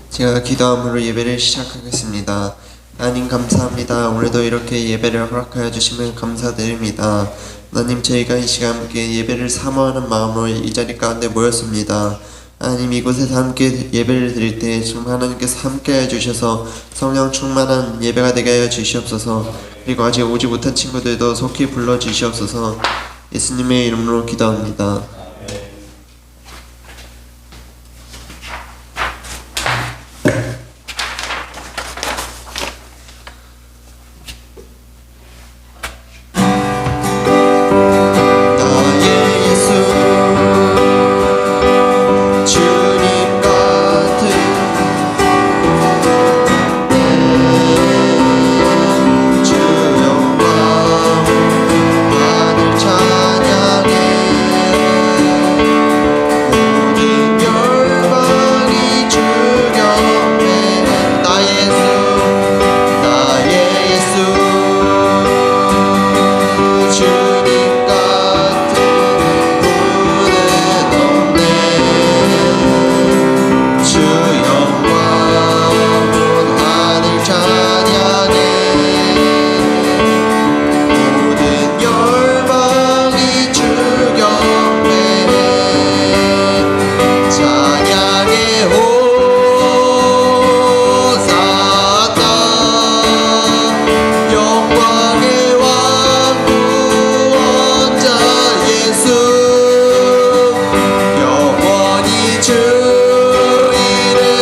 제가 기도함으로 예배를 시작하겠습니다. 하나님 감사합니다. 오늘도 이렇게 예배를 허락하여 주시면 감사드립니다. 하나님, 저희가 이 시간 함께 예배를 사모하는 마음으로 이 자리 가운데 모였습니다. 하나님, 이곳에서 함께 예배를 드릴 때 정말 하나님께서 함께해 주셔서 성령 충만한 예배가 되게 하여 주시옵소서. 그리고 아직 오지 못한 친구들도 속히 불러 주시옵소서. 예수님의 이름으로 기도합니다. 주 이름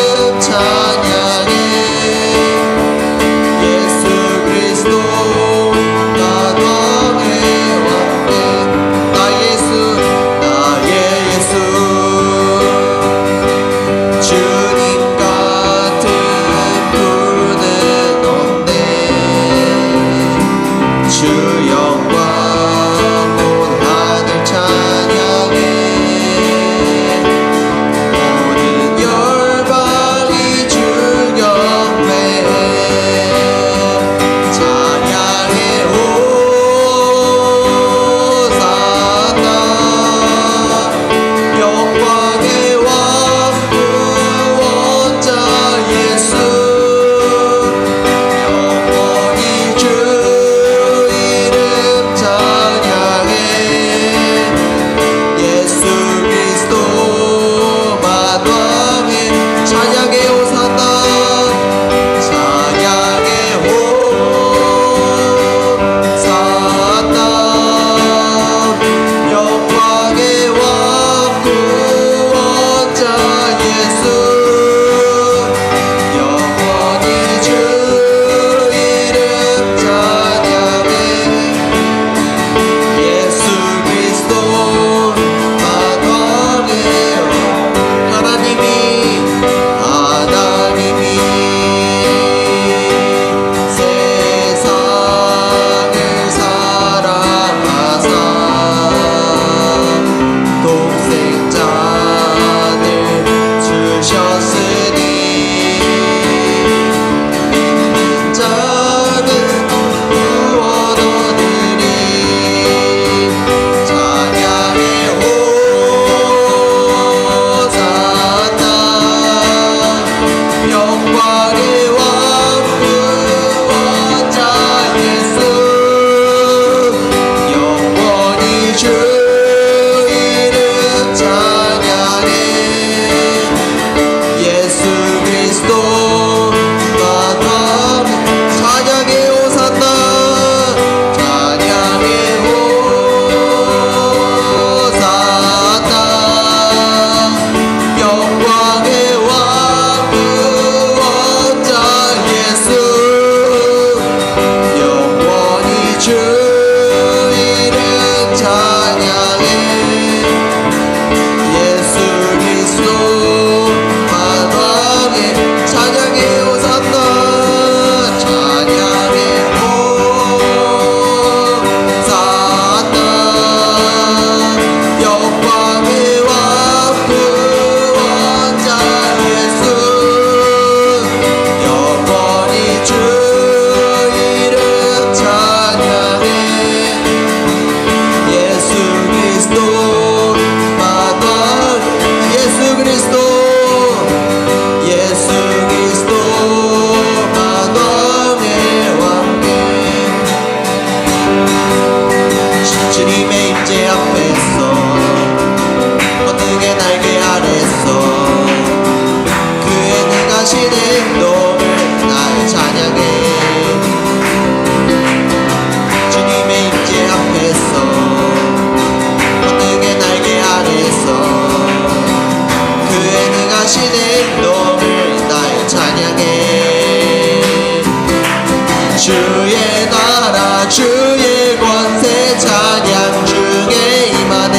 주의 나라 주의 권세 찬양 중에 임하네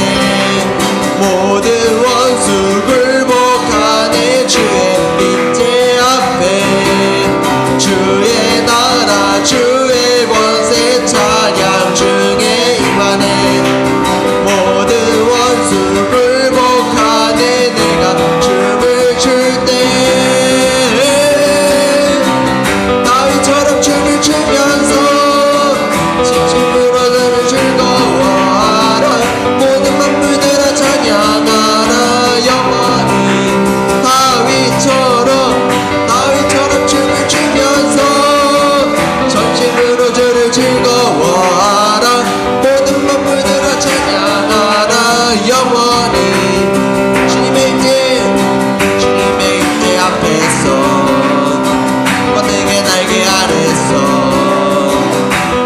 모든 원수 굴복하네 주의 임재 앞에 주의 나라 주의 권세 찬양 중에 임하네 모든 원수 굴복하네 내가 춤을 출때 다윗처럼 춤을 추면서 진심으로 너를 즐거워하라 모든 만물들아 찬양하라 영원히 다윗처럼 춤을 추면서 전심으로 주를 즐거워하라 모든 만물들아 찬양하라 영원히 주님의 임재 앞에서 번능의 날개 아래서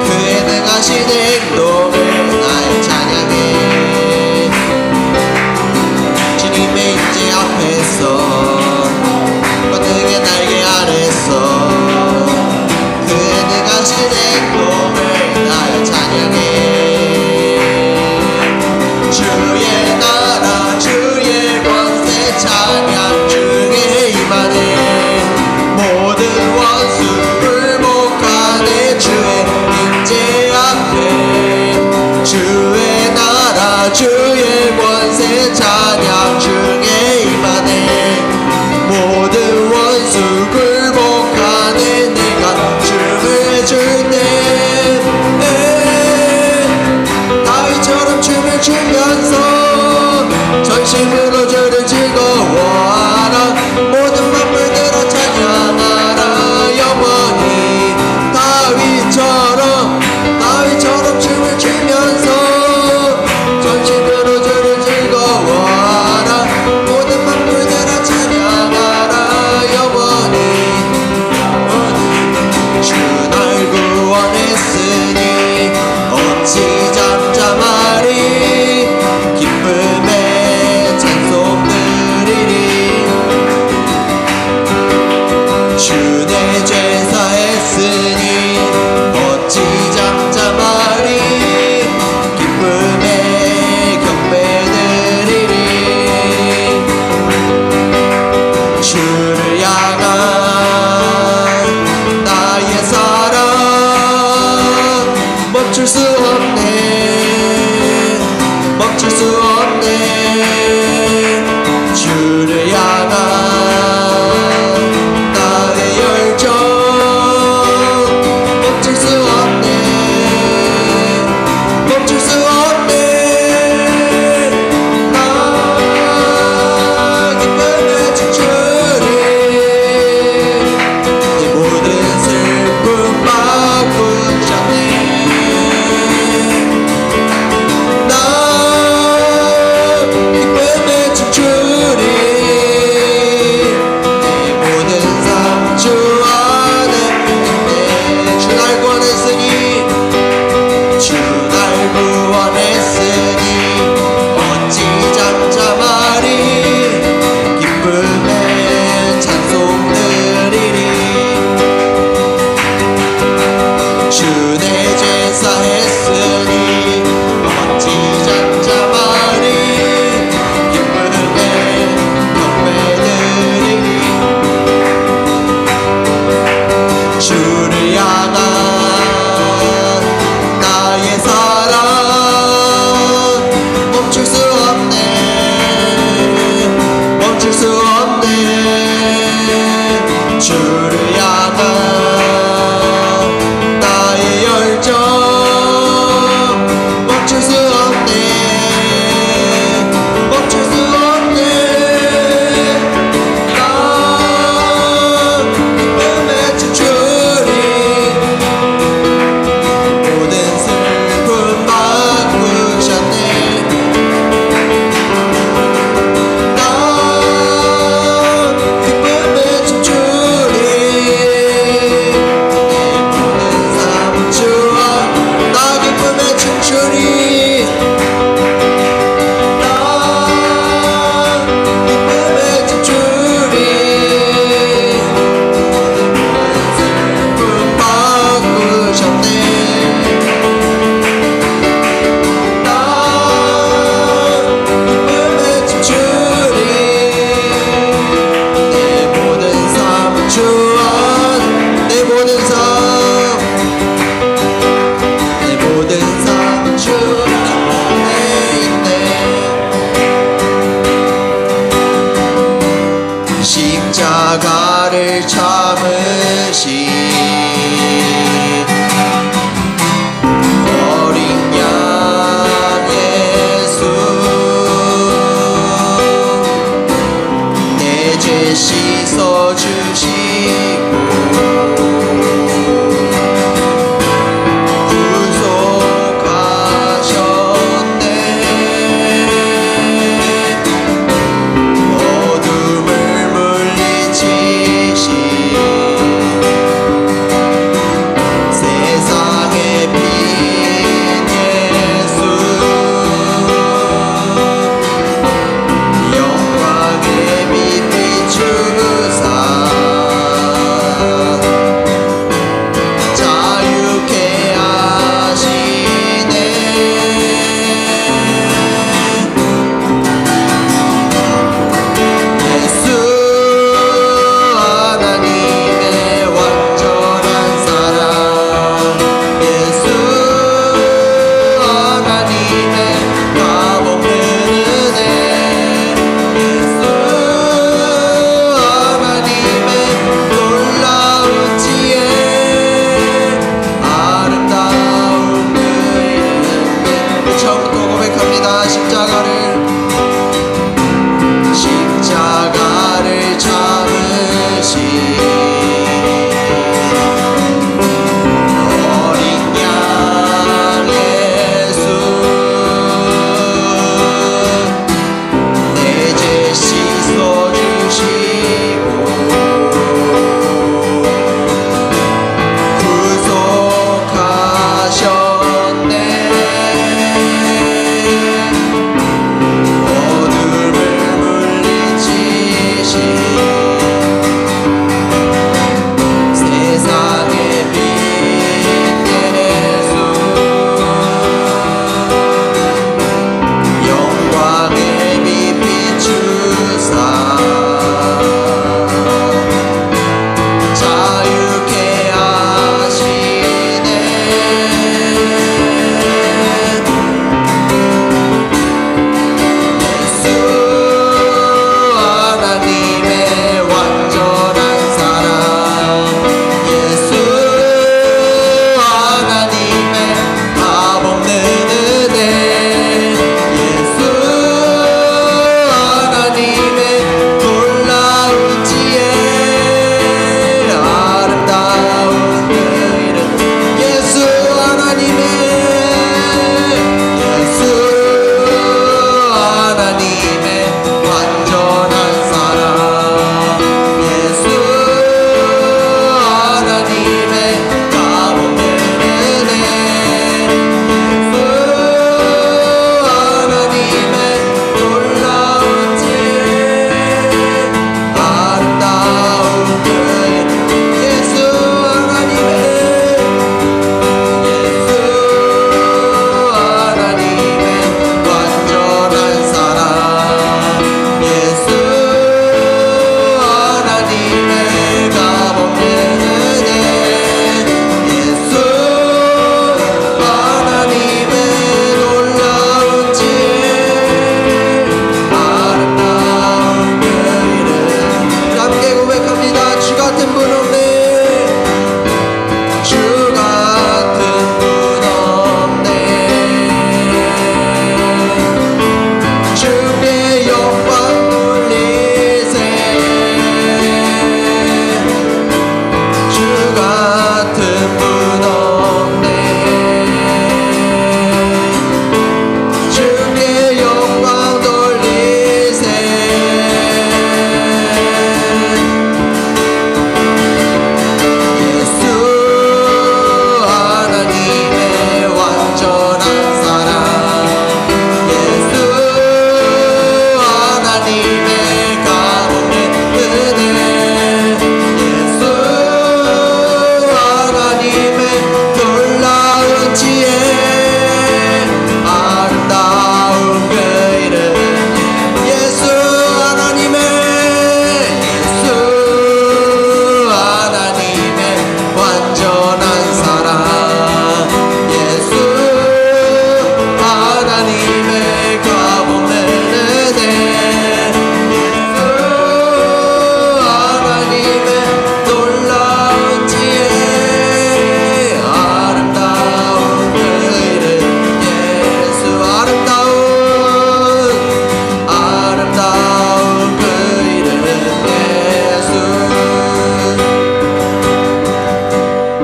그의 능하신 행동을 날 찬양해 주님의 임재 앞에서 번능의 날개 아래서 그의 능하신 행동을 날 찬양해 주의 나라 주의 권세 찬양 중에 임하네 모든 원수 굴복하네 주의 임재 앞에 주의 나라 주의 권세 찬양 중에 임하네 모든 원수 굴복하네 내가 춤을 출때 다윗처럼 춤을 추면서 전심으로 주를 즐거워하라 모든 만물들아 찬양하라 영원히 다윗처럼 춤을 추면서 전심으로 주를 즐거워하라 모든 만물들아 찬양하라 영원히 주 날 구원했으니 어찌 잠잠하리 기쁨에 찬송 드리리 주 내 죄 사했으니 어찌 잠잠하리 기쁨에 경배 드리리 주를 향한 나의 사랑 멈출 수 없네 멈출 수 없네 주를 향한 나의 열정 멈출 수 없네 멈출 수 없네 나 기쁨에 춤추리 내 모든 슬픔 바꾸셨네 나 기쁨에 춤추리 내 모든 삶 주 안에 있네 주 날 구원했으니 주 날 구원했으니 어찌 잠잠하리 기쁨에 찬송 드리리 주 내 죄 사했으니 어찌 잠잠하리 기쁨에 경배 드리리 주를 향한 나의 사랑 멈출 수 없네 멈출 수 없네 주를 향한 나의 열정 멈출 수 없네 멈출 수 없네 나 기쁨에 춤추리 모든 슬픔 바꾸셨네 나 기쁨에 춤추리 나를 참으시 어린 양 예수 내 죄 씻어주시고 영광의 빛 비추사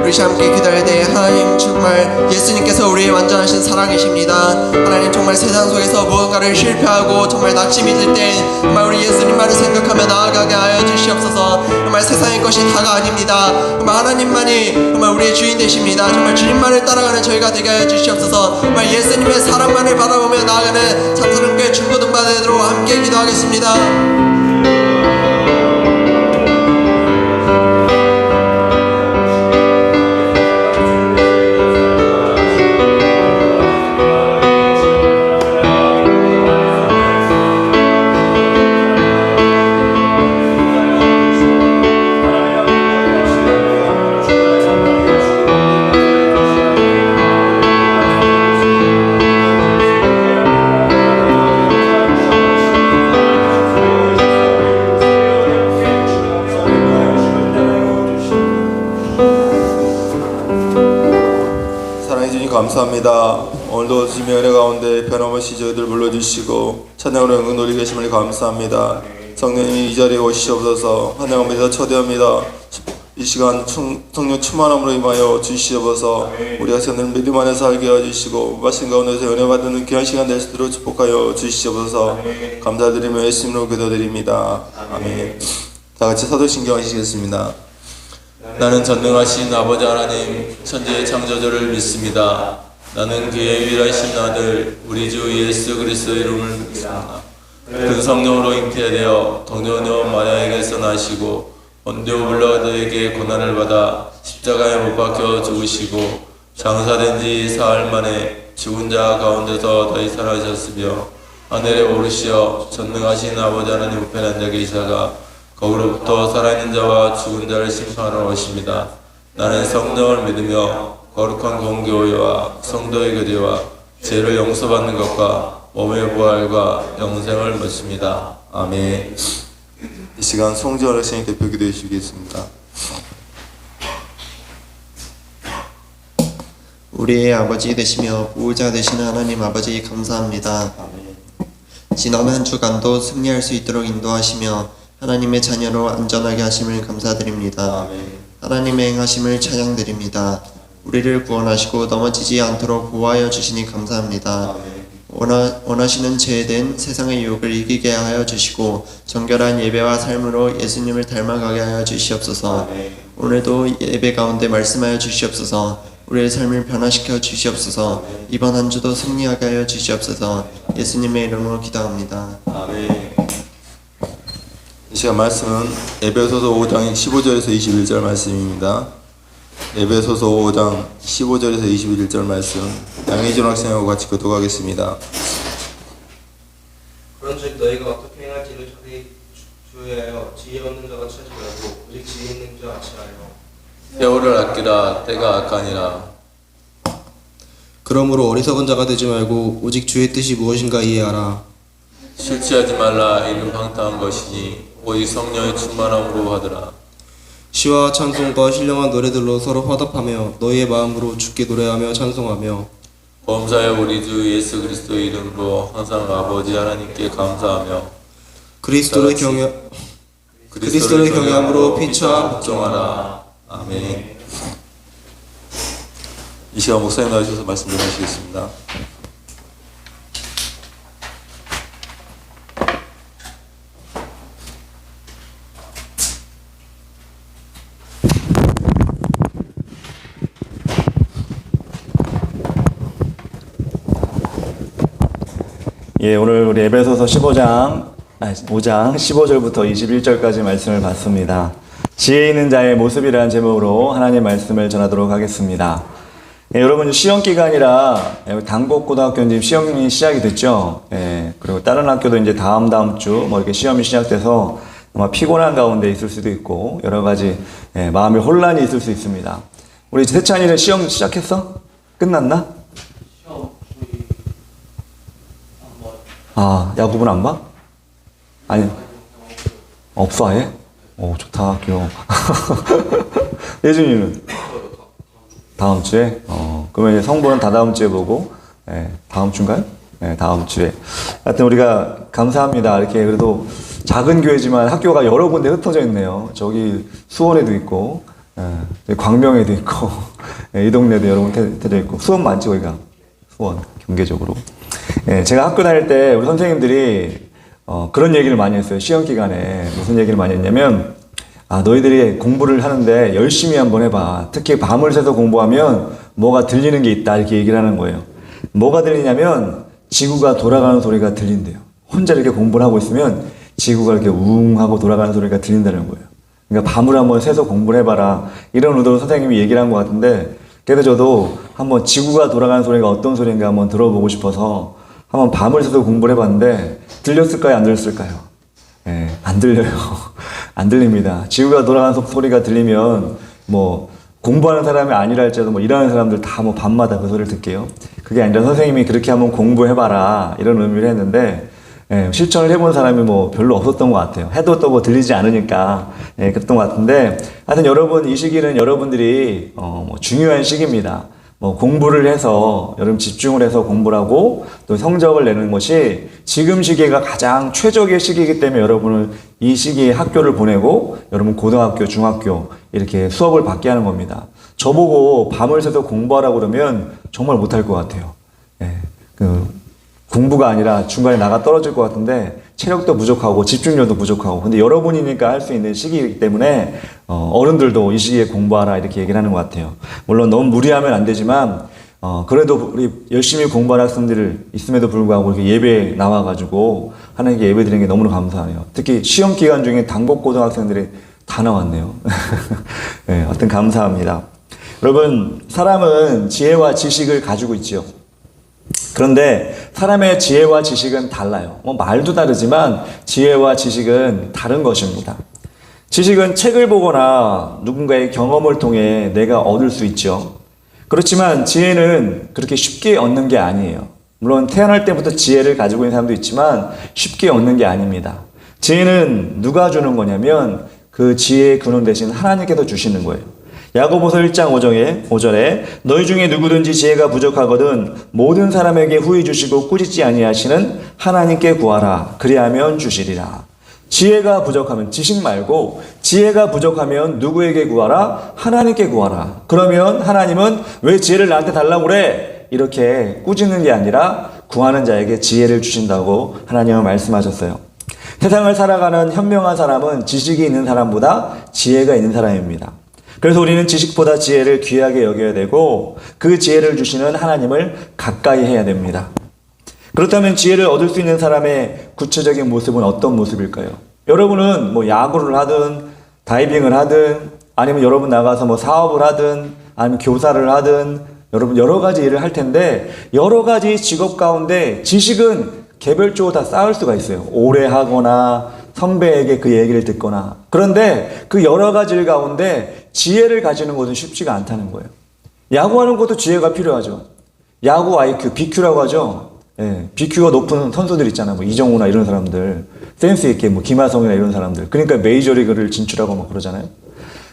우리 시간 함께 기도할 때 하나님 정말 예수님께서 우리의 완전하신 사랑이십니다. 하나님 정말 세상 속에서 무언가를 실패하고 정말 낙심이 들 때 정말 우리 예수님만을 생각하며 나아가게 하여 주시옵소서. 정말 세상의 것이 다가 아닙니다. 정말 하나님만이 정말 우리의 주인 되십니다. 정말 주님만을 따라가는 저희가 되게 하여 주시옵소서. 정말 예수님의 사랑만을 바라보며 나아가는 참사랑교회 중고등반 되도록 함께 기도하겠습니다. 감사합니다. 오늘도 주님의 은혜 가운데 변함없이 저희들 불러주시고 찬양으로 응노리 계심을 감사합니다. 성령님이 이 자리에 오시옵소서. 환영합니다. 초대합니다. 이 시간 성령 충만함으로 임하여 주시옵소서. 우리가 늘 믿음 안에 살게 해주시고 말씀 가운데서 은혜 받는 귀한 시간 될 수 있도록 축복하여 주시옵소서. 감사드리며 예수님으로 기도드립니다. 아멘. 다 같이 사도신경 하시겠습니다. 나는 전능하신 아버지 하나님 천지의 창조주를 믿습니다. 나는 그의 유일하신 아들 우리 주 예수 그리스도의 이름을 믿습니다. 그 성령으로 잉태되어 동정녀 마리아에게서 나시고 본디오 빌라도에게 고난을 받아 십자가에 못 박혀 죽으시고 장사된 지 사흘 만에 죽은 자 가운데서 다시 살아나셨으며 하늘에 오르시어 전능하신 아버지 하나님 우편에 앉아 계시다가 거기로부터 살아있는 자와 죽은 자를 심판하러 오십니다. 나는 성령을 믿으며 거룩한 공교회와 성도의 교제와 죄를 용서받는 것과 몸의 부활과 영생을 묻습니다. 아멘. 이 시간 송지원 학생님 대표 기도해 주시겠습니다. 우리의 아버지 되시며 보호자 되시는 하나님 아버지 감사합니다. 지난 한 주간도 승리할 수 있도록 인도하시며 하나님의 자녀로 안전하게 하심을 감사드립니다. 하나님의 행하심을 찬양드립니다. 우리를 구원하시고 넘어지지 않도록 보호하여 주시니 감사합니다. 원하시는 죄된 세상의 유혹을 이기게 하여 주시고 정결한 예배와 삶으로 예수님을 닮아가게 하여 주시옵소서. 오늘도 예배 가운데 말씀하여 주시옵소서. 우리의 삶을 변화시켜 주시옵소서. 이번 한 주도 승리하게 하여 주시옵소서. 예수님의 이름으로 기도합니다. 아멘. 이 시간 말씀은 에베소서 5장 15절에서 21절 말씀입니다. 에베소서 5장 15절에서 21절 말씀 양희준 학생하고 같이 교독하겠습니다. 그런즉 너희가 어떻게 행할지를 자기 주의하여 지혜 없는 자가 취하지 말고 오직 지혜 있는 자 취하여 때오를 아끼라 때가 악하니라. 그러므로 어리석은 자가 되지 말고 오직 주의 뜻이 무엇인가 이해하라. 실취하지 말라. 이는 방탕한 것이니 오직 성령의 충만함으로 하더라. 시와 찬송과 신령한 노래들로 서로 화답하며 너희의 마음으로 주께 노래하며 찬송하며 범사의 우리 주 예수 그리스도의 이름으로 항상 아버지 하나님께 감사하며 그리스도를 경외함으로 피차 복종하라. 아멘. 이 시간 목사님 나오셔서 말씀 좀 하시겠습니다. 예, 오늘 우리 에베소서 5장 15절부터 21절까지 말씀을 봤습니다. 지혜 있는 자의 모습이라는 제목으로 하나님의 말씀을 전하도록 하겠습니다. 예, 여러분 시험 기간이라 단곡고등학교 지금 시험이 시작이 됐죠. 예, 그리고 다른 학교도 이제 다음 주 뭐 이렇게 시험이 시작돼서 아마 피곤한 가운데 있을 수도 있고 여러 가지 마음의 혼란이 있을 수 있습니다. 우리 세찬이는 시험 시작했어? 끝났나? 아, 야구부는 안 봐? 아니, 없어 아예? 오, 좋다, 귀여워. 예준이는? 다음 주에? 그러면 이제 성보는 다다음 주에 보고, 다음 주인가요? 다음 주에. 하여튼 우리가 감사합니다. 이렇게 그래도 작은 교회지만 학교가 여러 군데 흩어져 있네요. 저기 수원에도 있고, 광명에도 있고 이 동네도 여러 군 데도 있고 수원 많죠 여기가 수원 경계적으로. 제가 학교 다닐 때 우리 선생님들이 그런 얘기를 많이 했어요. 시험 기간에 무슨 얘기를 많이 했냐면 너희들이 공부를 하는데 열심히 한번 해봐. 특히 밤을 새서 공부하면 뭐가 들리는 게 있다 이렇게 얘기를 하는 거예요. 뭐가 들리냐면 지구가 돌아가는 소리가 들린대요. 혼자 이렇게 공부를 하고 있으면 지구가 이렇게 웅 하고 돌아가는 소리가 들린다는 거예요. 그러니까 밤을 한번 새서 공부를 해봐라 이런 의도로 선생님이 얘기를 한 것 같은데, 그래서 저도 한번 지구가 돌아가는 소리가 어떤 소리인가 한번 들어보고 싶어서 한번 밤을 새서 공부를 해봤는데 들렸을까요? 안 들렸을까요? 안 들려요. 안 들립니다. 지구가 돌아가는 소리가 들리면 뭐 공부하는 사람이 아니라 할지라도 뭐 일하는 사람들 다 뭐 밤마다 그 소리를 듣게요. 그게 아니라 선생님이 그렇게 한번 공부해봐라 이런 의미를 했는데, 실천을 해본 사람이 뭐 별로 없었던 것 같아요. 해도 또 뭐 들리지 않으니까 그랬던 것 같은데, 하여튼 여러분 이 시기는 여러분들이 뭐 중요한 시기입니다. 뭐 공부를 해서 여러분 집중을 해서 공부를 하고 또 성적을 내는 것이 지금 시기가 가장 최적의 시기이기 때문에 여러분은 이 시기에 학교를 보내고 여러분 고등학교, 중학교 이렇게 수업을 받게 하는 겁니다. 저보고 밤을 새서 공부하라고 그러면 정말 못할 것 같아요. 공부가 아니라 중간에 나가 떨어질 것 같은데 체력도 부족하고 집중력도 부족하고, 근데 여러분이니까 할 수 있는 시기이기 때문에 어른들도 이 시기에 공부하라 이렇게 얘기를 하는 것 같아요. 물론 너무 무리하면 안 되지만 그래도 우리 열심히 공부하는 학생들 있음에도 불구하고 이렇게 예배에 나와가지고 하나님께 예배 드리는 게 너무나 감사해요. 특히 시험 기간 중에 단국고등학생들이 다 나왔네요. 하여튼 감사합니다. 여러분, 사람은 지혜와 지식을 가지고 있죠. 그런데 사람의 지혜와 지식은 달라요. 말도 다르지만 지혜와 지식은 다른 것입니다. 지식은 책을 보거나 누군가의 경험을 통해 내가 얻을 수 있죠. 그렇지만 지혜는 그렇게 쉽게 얻는 게 아니에요. 물론 태어날 때부터 지혜를 가지고 있는 사람도 있지만 쉽게 얻는 게 아닙니다. 지혜는 누가 주는 거냐면 그 지혜의 근원 대신 하나님께서 주시는 거예요. 야고보서 1장 5절에 너희 중에 누구든지 지혜가 부족하거든 모든 사람에게 후히 주시고 꾸짖지 아니하시는 하나님께 구하라. 그리하면 주시리라. 지혜가 부족하면, 지식 말고 지혜가 부족하면 누구에게 구하라? 하나님께 구하라. 그러면 하나님은 왜 지혜를 나한테 달라고 그래? 이렇게 꾸짖는 게 아니라 구하는 자에게 지혜를 주신다고 하나님은 말씀하셨어요. 세상을 살아가는 현명한 사람은 지식이 있는 사람보다 지혜가 있는 사람입니다. 그래서 우리는 지식보다 지혜를 귀하게 여겨야 되고 그 지혜를 주시는 하나님을 가까이 해야 됩니다. 그렇다면 지혜를 얻을 수 있는 사람의 구체적인 모습은 어떤 모습일까요? 여러분은 뭐 야구를 하든 다이빙을 하든 아니면 여러분 나가서 뭐 사업을 하든 아니면 교사를 하든 여러분 여러 가지 일을 할 텐데, 여러 가지 직업 가운데 지식은 개별적으로 다 쌓을 수가 있어요. 오래 하거나 선배에게 그 얘기를 듣거나. 그런데 그 여러 가지 일 가운데 지혜를 가지는 것은 쉽지가 않다는 거예요. 야구하는 것도 지혜가 필요하죠. 야구 IQ, BQ라고 하죠. BQ가 높은 선수들 있잖아요. 뭐 이정우나 이런 사람들, 센스 있게 뭐 김하성이나 이런 사람들. 그러니까 메이저리그를 진출하고 막 그러잖아요.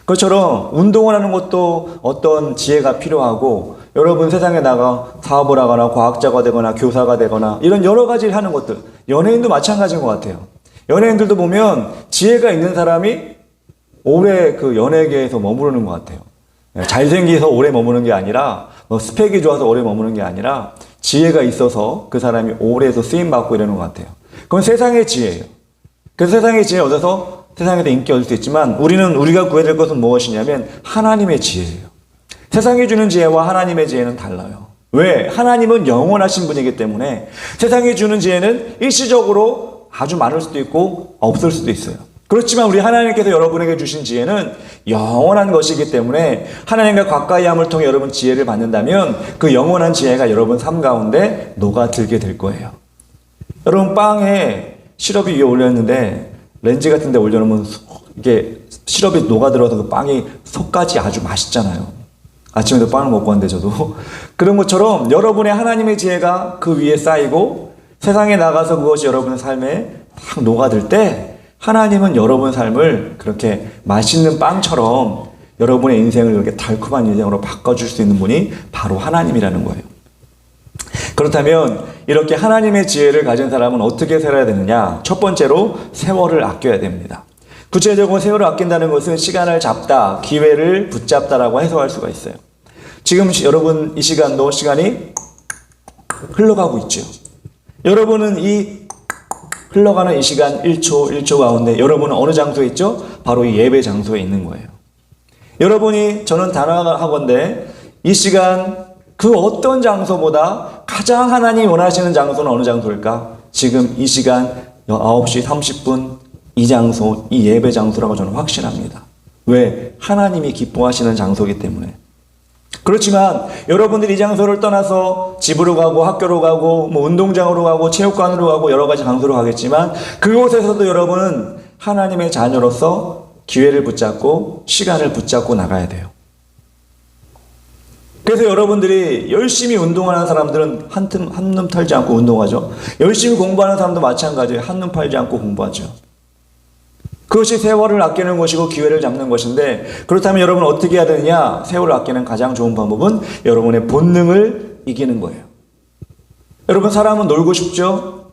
그것처럼 운동을 하는 것도 어떤 지혜가 필요하고, 여러분 세상에 나가 사업을 하거나 과학자가 되거나 교사가 되거나 이런 여러 가지를 하는 것들, 연예인도 마찬가지인 것 같아요. 연예인들도 보면 지혜가 있는 사람이 오래 그 연예계에서 머무르는 것 같아요. 잘생겨서 오래 머무는 게 아니라, 스펙이 좋아서 오래 머무는 게 아니라 지혜가 있어서 그 사람이 오래해서 쓰임받고 이러는 것 같아요. 그건 세상의 지혜예요. 그래서 세상의 지혜를 얻어서 세상에도 인기 얻을 수 있지만 우리가 구해야 될 것은 무엇이냐면 하나님의 지혜예요. 세상이 주는 지혜와 하나님의 지혜는 달라요. 왜? 하나님은 영원하신 분이기 때문에 세상이 주는 지혜는 일시적으로 아주 많을 수도 있고 없을 수도 있어요. 그렇지만 우리 하나님께서 여러분에게 주신 지혜는 영원한 것이기 때문에 하나님과 가까이함을 통해 여러분 지혜를 받는다면 그 영원한 지혜가 여러분 삶 가운데 녹아들게 될 거예요. 여러분 빵에 시럽이 위에 올렸는데 렌즈 같은 데 올려놓으면 이게 시럽이 녹아들어서 그 빵이 속까지 아주 맛있잖아요. 아침에도 빵을 먹고 왔는데 저도 그런 것처럼 여러분의 하나님의 지혜가 그 위에 쌓이고 세상에 나가서 그것이 여러분의 삶에 딱 녹아들 때 하나님은 여러분 삶을 그렇게 맛있는 빵처럼 여러분의 인생을 그렇게 달콤한 인생으로 바꿔줄 수 있는 분이 바로 하나님이라는 거예요. 그렇다면 이렇게 하나님의 지혜를 가진 사람은 어떻게 살아야 되느냐? 첫 번째로 세월을 아껴야 됩니다. 구체적으로 세월을 아낀다는 것은 시간을 잡다, 기회를 붙잡다라고 해석할 수가 있어요. 지금 여러분 이 시간도 시간이 흘러가고 있죠. 여러분은 이 흘러가는 이 시간 1초 1초 가운데 여러분은 어느 장소에 있죠? 바로 이 예배 장소에 있는 거예요. 여러분이 저는 단언하건대 이 시간 그 어떤 장소보다 가장 하나님이 원하시는 장소는 어느 장소일까? 지금 이 시간 9시 30분 이 장소, 이 예배 장소라고 저는 확신합니다. 왜? 하나님이 기뻐하시는 장소이기 때문에. 그렇지만 여러분들이 이 장소를 떠나서 집으로 가고 학교로 가고 뭐 운동장으로 가고 체육관으로 가고 여러 가지 장소로 가겠지만 그곳에서도 여러분은 하나님의 자녀로서 기회를 붙잡고 시간을 붙잡고 나가야 돼요. 그래서 여러분들이 열심히 운동하는 사람들은 한눈 팔지 않고 운동하죠. 열심히 공부하는 사람도 마찬가지예요. 한눈 팔지 않고 공부하죠. 그것이 세월을 아끼는 것이고 기회를 잡는 것인데, 그렇다면 여러분은 어떻게 해야 되느냐? 세월을 아끼는 가장 좋은 방법은 여러분의 본능을 이기는 거예요. 여러분, 사람은 놀고 싶죠?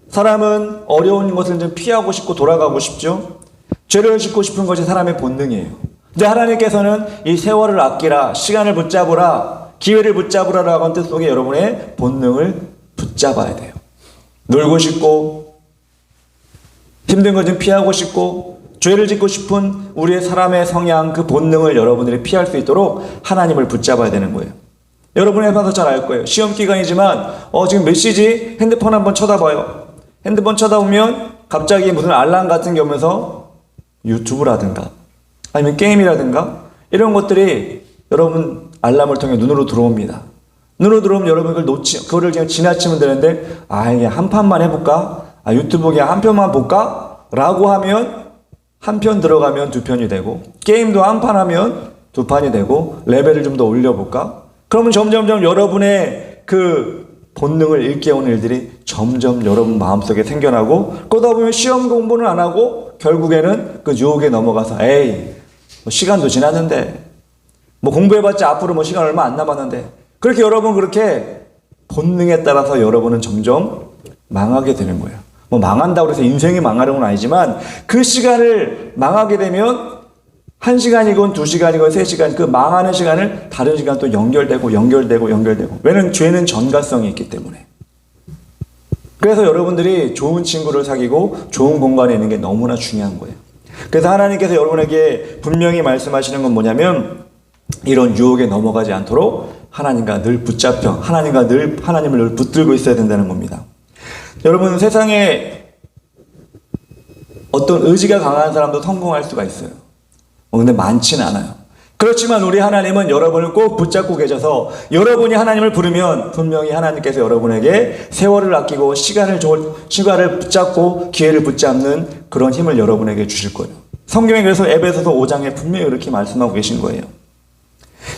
사람은 어려운 것을 좀 피하고 싶고 돌아가고 싶죠? 죄를 짓고 싶은 것이 사람의 본능이에요. 근데 하나님께서는 이 세월을 아끼라, 시간을 붙잡으라, 기회를 붙잡으라라고 하는 뜻 속에 여러분의 본능을 붙잡아야 돼요. 놀고 싶고 힘든 것 좀 피하고 싶고 죄를 짓고 싶은 우리의 사람의 성향, 그 본능을 여러분들이 피할 수 있도록 하나님을 붙잡아야 되는 거예요. 여러분의 봐서 잘 알 거예요. 시험 기간이지만 지금 몇 시지? 핸드폰 한번 쳐다봐요. 핸드폰 쳐다보면 갑자기 무슨 알람 같은 게 오면서 유튜브라든가 아니면 게임이라든가 이런 것들이 여러분 알람을 통해 눈으로 들어옵니다. 눈으로 들어오면 여러분 그거를 그냥 지나치면 되는데 이게 한 판만 해볼까? 유튜브 그냥 한 편만 볼까? 라고 하면 한 편 들어가면 두 편이 되고 게임도 한 판 하면 두 판이 되고 레벨을 좀 더 올려볼까? 그러면 점점점 여러분의 그 본능을 일깨우는 일들이 점점 여러분 마음속에 생겨나고 그러다 보면 시험 공부는 안 하고 결국에는 그 유혹에 넘어가서 뭐 시간도 지났는데 뭐 공부해봤자 앞으로 뭐 시간 얼마 안 남았는데 그렇게 여러분 그렇게 본능에 따라서 여러분은 점점 망하게 되는 거예요. 뭐 망한다고 해서 인생이 망하는 건 아니지만 그 시간을 망하게 되면 1시간이건 2시간이건 3시간 그 망하는 시간을 다른 시간 또 연결되고 왜냐면 죄는 전가성이 있기 때문에. 그래서 여러분들이 좋은 친구를 사귀고 좋은 공간에 있는 게 너무나 중요한 거예요. 그래서 하나님께서 여러분에게 분명히 말씀하시는 건 뭐냐면 이런 유혹에 넘어가지 않도록 하나님과 늘 붙잡혀 하나님을 늘 붙들고 있어야 된다는 겁니다. 여러분, 세상에 어떤 의지가 강한 사람도 성공할 수가 있어요. 근데 많지는 않아요. 그렇지만 우리 하나님은 여러분을 꼭 붙잡고 계셔서 여러분이 하나님을 부르면 분명히 하나님께서 여러분에게 세월을 아끼고 시간을 붙잡고 기회를 붙잡는 그런 힘을 여러분에게 주실 거예요. 성경에 그래서 에베소서 5장에 분명히 이렇게 말씀하고 계신 거예요.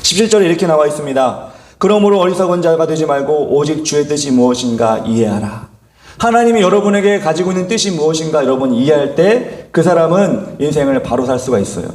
17절에 이렇게 나와 있습니다. 그러므로 어리석은 자가 되지 말고 오직 주의 뜻이 무엇인가 이해하라. 하나님이 여러분에게 가지고 있는 뜻이 무엇인가 여러분이 이해할 때 그 사람은 인생을 바로 살 수가 있어요.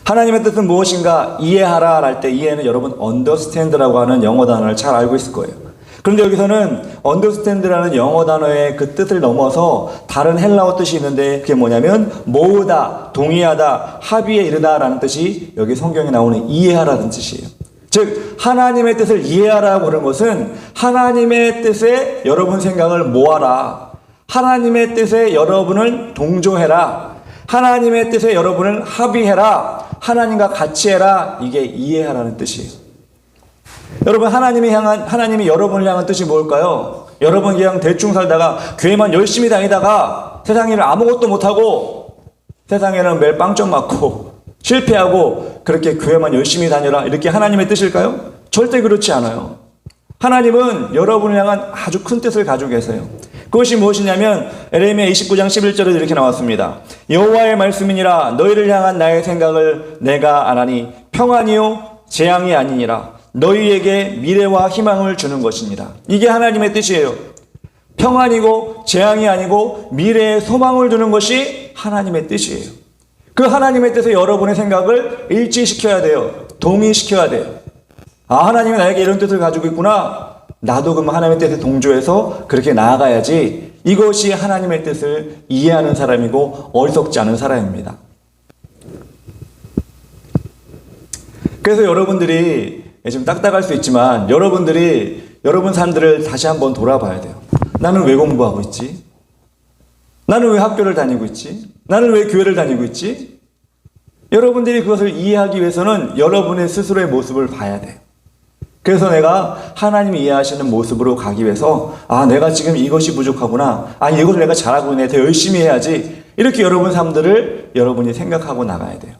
하나님의 뜻은 무엇인가 이해하라 할 때 이해는 여러분 understand라고 하는 영어 단어를 잘 알고 있을 거예요. 그런데 여기서는 understand라는 영어 단어의 그 뜻을 넘어서 다른 헬라어 뜻이 있는데 그게 뭐냐면 모으다, 동의하다, 합의에 이르다 라는 뜻이 여기 성경에 나오는 이해하라는 뜻이에요. 즉 하나님의 뜻을 이해하라고 그런 것은 하나님의 뜻에 여러분 생각을 모아라. 하나님의 뜻에 여러분을 동조해라. 하나님의 뜻에 여러분을 합의해라. 하나님과 같이 해라. 이게 이해하라는 뜻이에요. 여러분 하나님이 여러분을 향한 뜻이 뭘까요? 여러분 그냥 대충 살다가 교회만 열심히 다니다가 세상에는 아무것도 못하고 세상에는 매일 빵점 맞고 실패하고 그렇게 교회만 열심히 다녀라 이렇게 하나님의 뜻일까요? 절대 그렇지 않아요. 하나님은 여러분을 향한 아주 큰 뜻을 가지고 계세요. 그것이 무엇이냐면 에레미야 29장 11절에 이렇게 나왔습니다. 여호와의 말씀이니라 너희를 향한 나의 생각을 내가 아나니 평안이요 재앙이 아니니라 너희에게 미래와 희망을 주는 것이니라. 이게 하나님의 뜻이에요. 평안이고 재앙이 아니고 미래에 소망을 주는 것이 하나님의 뜻이에요. 그 하나님의 뜻에 여러분의 생각을 일치시켜야 돼요. 동의시켜야 돼요. 하나님이 나에게 이런 뜻을 가지고 있구나. 나도 그럼 하나님의 뜻에 동조해서 그렇게 나아가야지. 이것이 하나님의 뜻을 이해하는 사람이고 어리석지 않은 사람입니다. 그래서 여러분들이 좀 딱딱할 수 있지만 여러분 삶들을 다시 한번 돌아봐야 돼요. 나는 왜 공부하고 있지? 나는 왜 학교를 다니고 있지? 나는 왜 교회를 다니고 있지? 여러분들이 그것을 이해하기 위해서는 여러분의 스스로의 모습을 봐야 돼요. 그래서 내가 하나님이 이해하시는 모습으로 가기 위해서 내가 지금 이것이 부족하구나. 이것을 내가 잘하고 있네. 더 열심히 해야지. 이렇게 여러분 삶들을 여러분이 생각하고 나가야 돼요.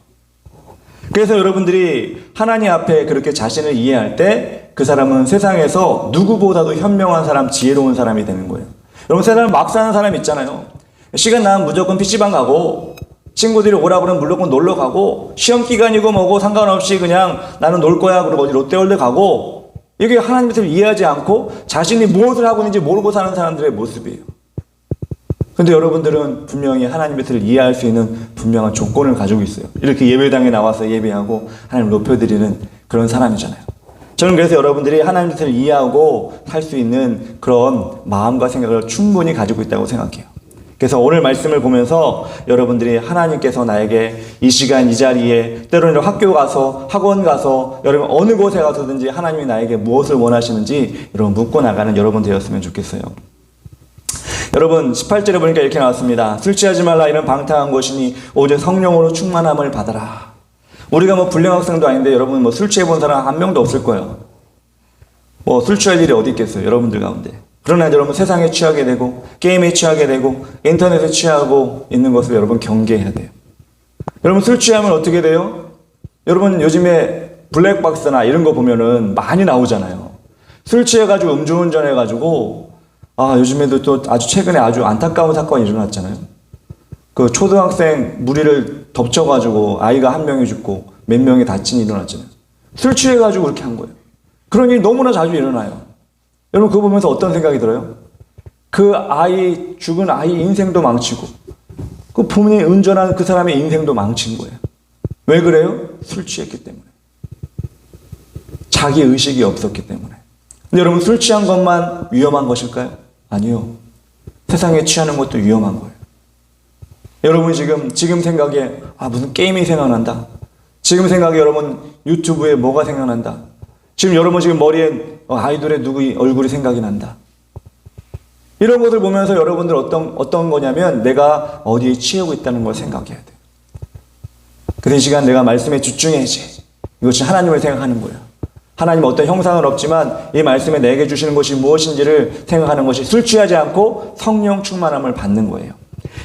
그래서 여러분들이 하나님 앞에 그렇게 자신을 이해할 때 그 사람은 세상에서 누구보다도 현명한 사람, 지혜로운 사람이 되는 거예요. 여러분 세상을 막 사는 사람 있잖아요. 시간 나면 무조건 PC방 가고 친구들이 오라 그러면 무조건 놀러 가고 시험 기간이고 뭐고 상관없이 그냥 나는 놀 거야 그러고 어디 롯데월드 가고 이게 하나님의 뜻을 이해하지 않고 자신이 무엇을 하고 있는지 모르고 사는 사람들의 모습이에요. 근데 여러분들은 분명히 하나님의 뜻을 이해할 수 있는 분명한 조건을 가지고 있어요. 이렇게 예배당에 나와서 예배하고 하나님을 높여드리는 그런 사람이잖아요. 저는 그래서 여러분들이 하나님의 뜻을 이해하고 살 수 있는 그런 마음과 생각을 충분히 가지고 있다고 생각해요. 그래서 오늘 말씀을 보면서 여러분들이 하나님께서 나에게 이 시간 이 자리에 때로는 학교 가서 학원 가서 여러분 어느 곳에 가서든지 하나님이 나에게 무엇을 원하시는지 여러분 묻고 나가는 여러분 되었으면 좋겠어요. 여러분 18절에 보니까 이렇게 나왔습니다. 술 취하지 말라 이는 방탕한 것이니 오직 성령으로 충만함을 받아라. 우리가 불량 학생도 아닌데 여러분 술 취해본 사람 한 명도 없을 거예요. 술 취할 일이 어디 있겠어요 여러분들 가운데. 그러나 여러분 세상에 취하게 되고 게임에 취하게 되고 인터넷에 취하고 있는 것을 여러분 경계해야 돼요. 여러분 술 취하면 어떻게 돼요? 여러분 요즘에 블랙박스나 이런 거 보면은 많이 나오잖아요. 술 취해가지고 음주운전 해가지고 요즘에도 또 아주 최근에 아주 안타까운 사건이 일어났잖아요. 그 초등학생 무리를 덮쳐가지고 아이가 한 명이 죽고 몇 명이 다친 일이 일어났잖아요. 술 취해가지고 그렇게 한 거예요. 그런 일이 너무나 자주 일어나요. 여러분 그거 보면서 어떤 생각이 들어요? 그 아이 죽은 아이 인생도 망치고 그 부모님이 운전한 그 사람의 인생도 망친 거예요. 왜 그래요? 술 취했기 때문에. 자기 의식이 없었기 때문에. 근데 여러분 술 취한 것만 위험한 것일까요? 아니요. 세상에 취하는 것도 위험한 거예요. 여러분 지금 생각에 무슨 게임이 생각난다. 지금 생각에 여러분 유튜브에 뭐가 생각난다. 지금 여러분 머리에 아이돌의 누구 얼굴이 생각이 난다. 이런 것을 보면서 여러분들 어떤 거냐면 내가 어디에 취하고 있다는 걸 생각해야 돼요. 그 시간 내가 말씀에 집중해야지. 이것이 하나님을 생각하는 거예요. 하나님 어떤 형상은 없지만 이 말씀에 내게 주시는 것이 무엇인지를 생각하는 것이 술 취하지 않고 성령 충만함을 받는 거예요.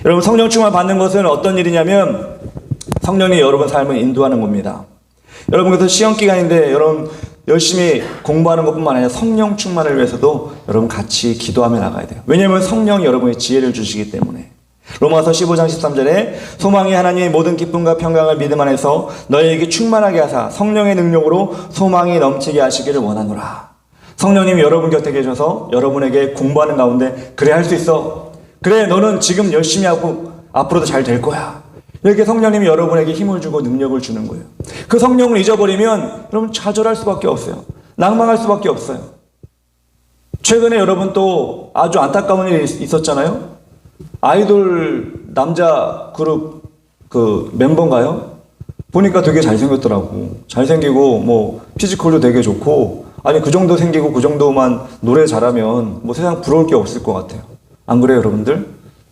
여러분 성령 충만 받는 것은 어떤 일이냐면 성령이 여러분 삶을 인도하는 겁니다. 여러분 그래서 시험 기간인데 여러분 열심히 공부하는 것뿐만 아니라 성령 충만을 위해서도 여러분 같이 기도하며 나가야 돼요. 왜냐하면 성령이 여러분의 지혜를 주시기 때문에. 로마서 15장 13절에 소망이 하나님의 모든 기쁨과 평강을 믿음 안에서 너희에게 충만하게 하사 성령의 능력으로 소망이 넘치게 하시기를 원하노라. 성령님이 여러분 곁에 계셔서 여러분에게 공부하는 가운데 그래 할 수 있어. 그래 너는 지금 열심히 하고 앞으로도 잘 될 거야. 이렇게 성령님이 여러분에게 힘을 주고 능력을 주는 거예요. 그 성령을 잊어버리면 여러분 좌절할 수밖에 없어요. 낭망할 수밖에 없어요. 최근에 여러분 또 아주 안타까운 일이 있었잖아요. 아이돌 남자 그룹 그 멤버인가요? 보니까 되게 잘생겼더라고. 잘생기고 피지컬도 되게 좋고 그 정도 생기고 그 정도만 노래 잘하면 세상 부러울 게 없을 것 같아요. 안 그래요 여러분들?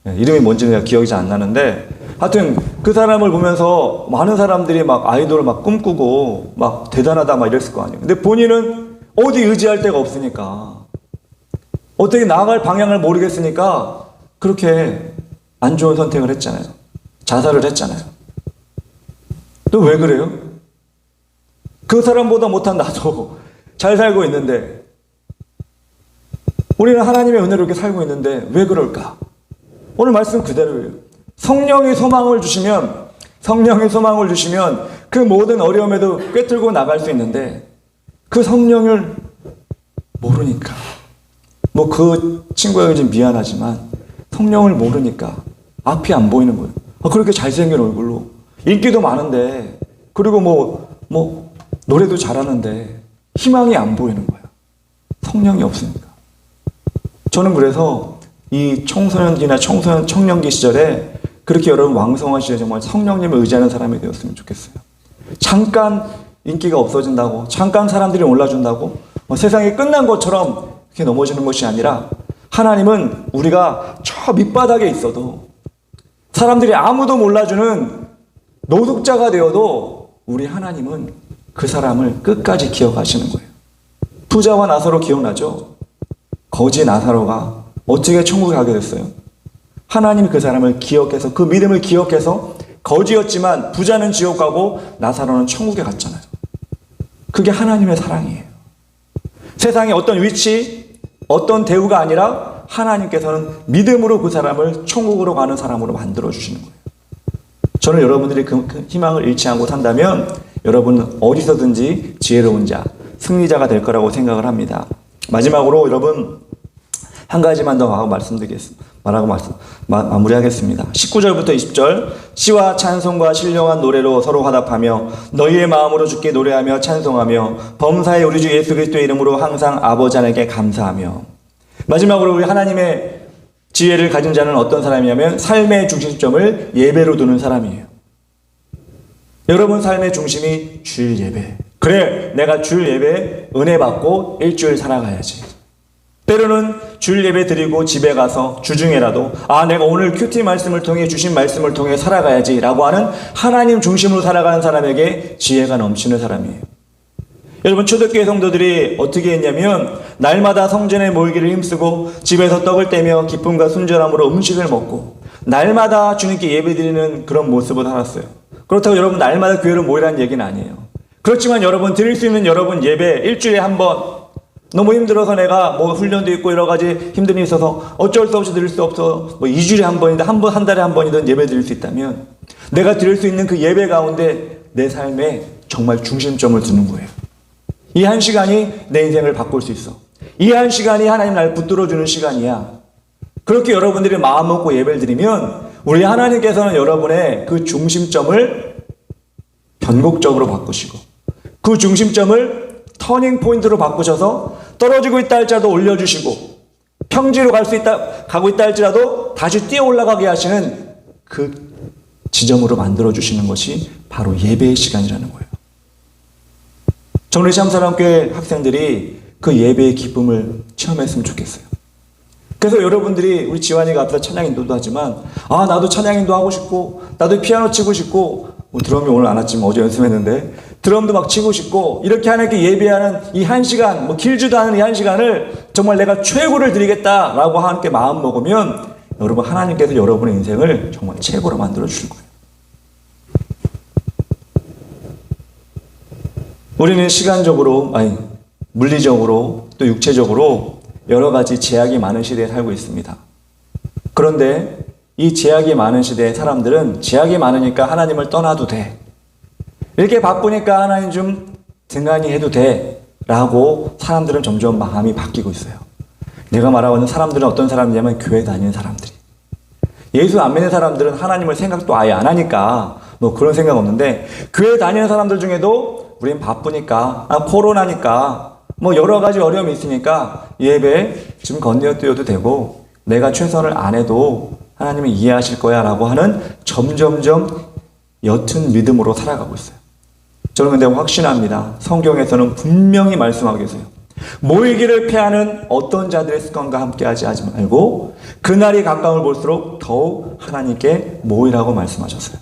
이름이 뭔지는 내가 기억이 잘 안 나는데 하여튼 그 사람을 보면서 많은 사람들이 아이돌을 꿈꾸고 대단하다 이랬을 거 아니에요. 근데 본인은 어디 의지할 데가 없으니까 어떻게 나아갈 방향을 모르겠으니까 그렇게 안 좋은 선택을 했잖아요. 자살을 했잖아요. 또 왜 그래요? 그 사람보다 못한 나도 잘 살고 있는데 우리는 하나님의 은혜로 이렇게 살고 있는데 왜 그럴까? 오늘 말씀 그대로예요. 성령이 소망을 주시면 그 모든 어려움에도 꿰뚫고 나갈 수 있는데 그 성령을 모르니까 그 친구에게 좀 미안하지만 성령을 모르니까 앞이 안 보이는 거예요. 그렇게 잘생긴 얼굴로 인기도 많은데 그리고 노래도 잘하는데 희망이 안 보이는 거예요. 성령이 없으니까. 저는 그래서 이 청소년기나 청년기 시절에 그렇게 여러분 왕성한 시절에 정말 성령님을 의지하는 사람이 되었으면 좋겠어요. 잠깐 인기가 없어진다고, 잠깐 사람들이 올라준다고 세상이 끝난 것처럼 이렇게 넘어지는 것이 아니라 하나님은 우리가 저 밑바닥에 있어도 사람들이 아무도 몰라주는 노숙자가 되어도 우리 하나님은 그 사람을 끝까지 기억하시는 거예요. 부자와 나사로 기억나죠? 거지 나사로가 어떻게 천국에 가게 됐어요? 하나님이 그 사람을 기억해서, 그 믿음을 기억해서 거지였지만 부자는 지옥 가고 나사로는 천국에 갔잖아요. 그게 하나님의 사랑이에요. 세상의 어떤 위치, 어떤 대우가 아니라 하나님께서는 믿음으로 그 사람을 천국으로 가는 사람으로 만들어주시는 거예요. 저는 여러분들이 그 희망을 잃지 않고 산다면 여러분은 어디서든지 지혜로운 자, 승리자가 될 거라고 생각을 합니다. 마지막으로 여러분 한 가지만 더 마무리하겠습니다. 19절부터 20절. 시와 찬송과 신령한 노래로 서로 화답하며 너희의 마음으로 주께 노래하며 찬송하며 범사의 우리 주 예수 그리스도의 이름으로 항상 아버지 하나님께 감사하며. 마지막으로 우리 하나님의 지혜를 가진 자는 어떤 사람이냐면 삶의 중심점을 예배로 두는 사람이에요. 여러분 삶의 중심이 주일 예배. 그래, 내가 주일 예배 은혜 받고 일주일 살아가야지. 때로는 주일 예배 드리고 집에 가서 주중에라도 내가 오늘 큐티 말씀을 통해 주신 말씀을 통해 살아가야지 라고 하는 하나님 중심으로 살아가는 사람에게 지혜가 넘치는 사람이에요. 여러분 초대교회 성도들이 어떻게 했냐면 날마다 성전에 모이기를 힘쓰고 집에서 떡을 떼며 기쁨과 순전함으로 음식을 먹고 날마다 주님께 예배드리는 그런 모습을 살았어요. 그렇다고 여러분 날마다 교회로 모이라는 얘기는 아니에요. 그렇지만 여러분 드릴 수 있는 여러분 예배 일주일에 한 번, 너무 힘들어서 내가 훈련도 있고 여러 가지 힘든 일이 있어서 어쩔 수 없이 드릴 수 없어 2주일에 한 번이든 한 달에 한 번이든 예배 드릴 수 있다면 내가 드릴 수 있는 그 예배 가운데 내 삶에 정말 중심점을 두는 거예요. 이 한 시간이 내 인생을 바꿀 수 있어. 이 한 시간이 하나님 날 붙들어주는 시간이야. 그렇게 여러분들이 마음 먹고 예배를 드리면 우리 하나님께서는 여러분의 그 중심점을 변곡적으로 바꾸시고 그 중심점을 터닝 포인트로 바꾸셔서 떨어지고 있다 할지라도 올려주시고 평지로 가고 있다 할지라도 다시 뛰어 올라가게 하시는 그 지점으로 만들어주시는 것이 바로 예배의 시간이라는 거예요. 저는 우리 참사랑교회 학생들이 그 예배의 기쁨을 체험했으면 좋겠어요. 그래서 여러분들이 우리 지환이가 앞에서 찬양 인도도 하지만 나도 찬양 인도 하고 싶고 나도 피아노 치고 싶고 드럼이 오늘 안 왔지만 어제 연습했는데 드럼도 막 치고 싶고 이렇게 하나님께 예배하는 이 한 시간 길지도 않은 이 한 시간을 정말 내가 최고를 드리겠다라고 함께 마음 먹으면 여러분 하나님께서 여러분의 인생을 정말 최고로 만들어 주실 거예요. 우리는 시간적으로 물리적으로 또 육체적으로 여러 가지 제약이 많은 시대에 살고 있습니다. 그런데 이 제약이 많은 시대의 사람들은 제약이 많으니까 하나님을 떠나도 돼. 이렇게 바쁘니까 하나님 좀 등한히 해도 돼. 라고 사람들은 점점 마음이 바뀌고 있어요. 내가 말하고 있는 사람들은 어떤 사람이냐면 교회 다니는 사람들이. 예수 안 믿는 사람들은 하나님을 생각도 아예 안 하니까 그런 생각 없는데 교회 다니는 사람들 중에도 우린 바쁘니까 코로나니까 여러 가지 어려움이 있으니까 예배 좀 건너뛰어도 되고 내가 최선을 안 해도 하나님은 이해하실 거야 라고 하는 점점점 옅은 믿음으로 살아가고 있어요. 저는 근데 확신합니다. 성경에서는 분명히 말씀하고 계세요. 모이기를 패하는 어떤 자들의 습관과 함께 하지 말고 그날이 가까움을 볼수록 더욱 하나님께 모이라고 말씀하셨어요.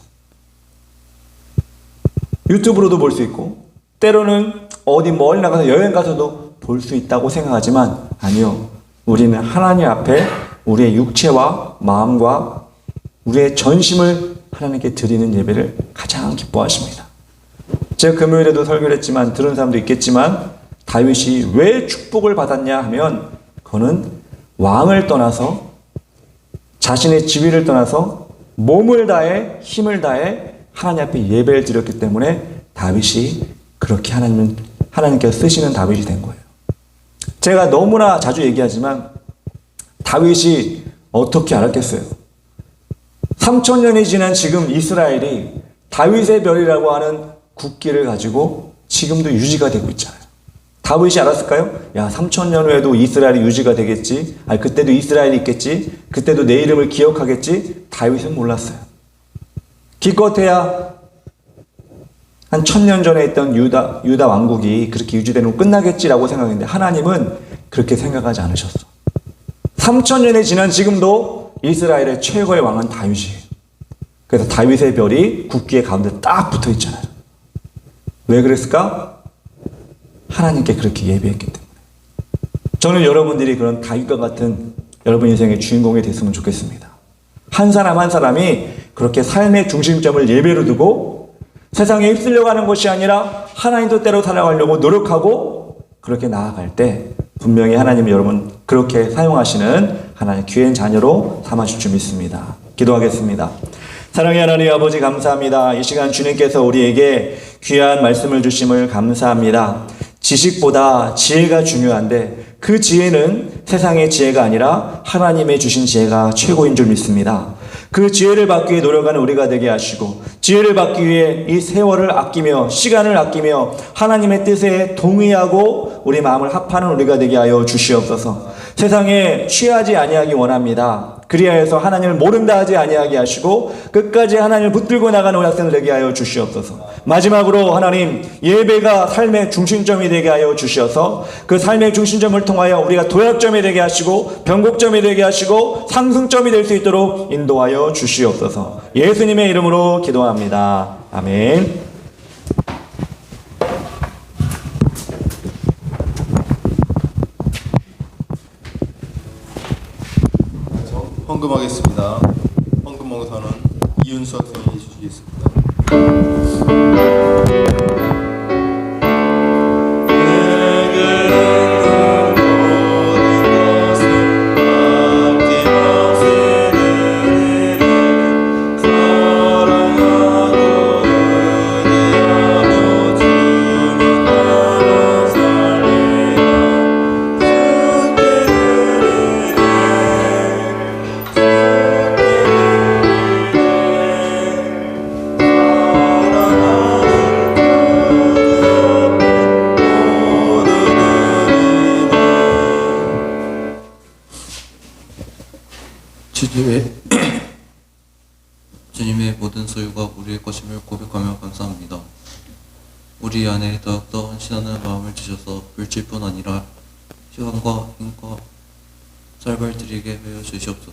유튜브로도 볼 수 있고 때로는 어디 멀리 나가서 여행 가서도 볼 수 있다고 생각하지만 아니요. 우리는 하나님 앞에 우리의 육체와 마음과 우리의 전심을 하나님께 드리는 예배를 가장 기뻐하십니다. 제가 금요일에도 설교를 했지만 들은 사람도 있겠지만 다윗이 왜 축복을 받았냐 하면 그거는 왕을 떠나서 자신의 지위를 떠나서 몸을 다해 힘을 다해 하나님 앞에 예배를 드렸기 때문에 다윗이 그렇게 하나님께서 쓰시는 다윗이 된 거예요. 제가 너무나 자주 얘기하지만 다윗이 어떻게 알았겠어요? 3000년이 지난 지금 이스라엘이 다윗의 별이라고 하는 국기를 가지고 지금도 유지가 되고 있잖아요. 다윗이 알았을까요? 야, 3000년 후에도 이스라엘이 유지가 되겠지. 아니, 그때도 이스라엘이 있겠지. 그때도 내 이름을 기억하겠지. 다윗은 몰랐어요. 기껏해야 한 1000년 전에 있던 유다 왕국이 그렇게 유지되는 거 끝나겠지라고 생각했는데 하나님은 그렇게 생각하지 않으셨어. 3000년이 지난 지금도 이스라엘의 최고의 왕은 다윗이에요. 그래서 다윗의 별이 국기의 가운데 딱 붙어 있잖아요. 왜 그랬을까? 하나님께 그렇게 예배했기 때문에. 저는 여러분들이 그런 다윗과 같은 여러분 인생의 주인공이 됐으면 좋겠습니다. 한 사람 한 사람이 그렇게 삶의 중심점을 예배로 두고 세상에 휩쓸려 가는 것이 아니라 하나님 뜻대로 살아가려고 노력하고 그렇게 나아갈 때 분명히 하나님이 여러분 그렇게 사용하시는 하나님의 귀한 자녀로 삼아줄 줄 믿습니다. 기도하겠습니다. 사랑의 하나님 아버지 감사합니다. 이 시간 주님께서 우리에게 귀한 말씀을 주심을 감사합니다. 지식보다 지혜가 중요한데 그 지혜는 세상의 지혜가 아니라 하나님의 주신 지혜가 최고인 줄 믿습니다. 그 지혜를 받기 위해 노력하는 우리가 되게 하시고 지혜를 받기 위해 이 세월을 아끼며 시간을 아끼며 하나님의 뜻에 동의하고 우리 마음을 합하는 우리가 되게 하여 주시옵소서. 세상에 취하지 아니하기 원합니다. 그리하여서 하나님을 모른다 하지 아니하게 하시고 끝까지 하나님을 붙들고 나가는 우리 학생들 되게 하여 주시옵소서. 마지막으로 하나님 예배가 삶의 중심점이 되게 하여 주셔서 그 삶의 중심점을 통하여 우리가 도약점이 되게 하시고 변곡점이 되게 하시고 상승점이 될 수 있도록 인도하여 주시옵소서. 예수님의 이름으로 기도합니다. 아멘. 헌금하겠습니다. 헌금 몽사는 이윤수 학생이 해주시겠습니다. 주님의 모든 소유가 우리의 것임을 고백하며 감사합니다. 우리 안에 더욱더 헌신하는 마음을 주셔서 물질뿐 아니라 시간과 힘과 쌀발 드리게 하여 주시옵소서.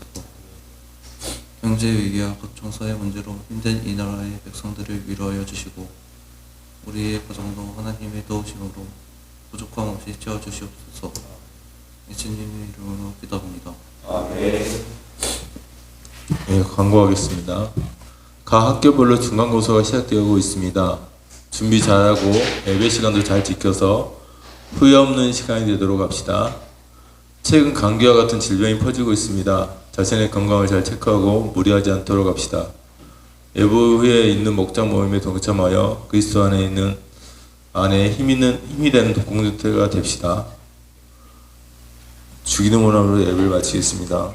경제 위기와 각종 사회 문제로 힘든 이 나라의 백성들을 위로하여 주시고 우리의 가정도 하나님의 도우심으로 부족함 없이 채워주시옵소서. 예수님의 이름으로 기도합니다. 네, 광고하겠습니다. 각 학교별로 중간고사가 시작되고 있습니다. 준비 잘하고 예배 시간도 잘 지켜서 후회 없는 시간이 되도록 합시다. 최근 감기와 같은 질병이 퍼지고 있습니다. 자신의 건강을 잘 체크하고 무리하지 않도록 합시다. 예배 후에 있는 목장 모임에 동참하여 그리스도 안에 힘이 되는 독공동체가 됩시다. 주기도문으로 예배를 마치겠습니다.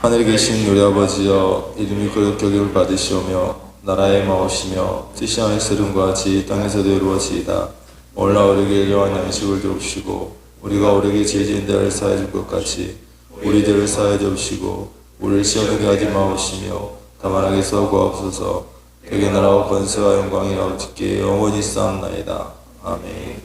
하늘에 계신 우리 아버지여, 이름이 거룩히 여김을 받으시오며 나라의 마옵시며 뜻이 하늘처럼과 같이 땅에서도 이루어지이다. 오늘날 우리에게 일용할 양식을 주옵시고 우리가 우리에게 죄진 자를 사하여 줄 것 같이 우리들을 사하여 주옵시고 우리를 시험하게 하지 마옵시며 다만 악에서 구하옵소서. 대개 나라와 권세와 영광이 아버지께 영원히 쌓았나이다. 아멘.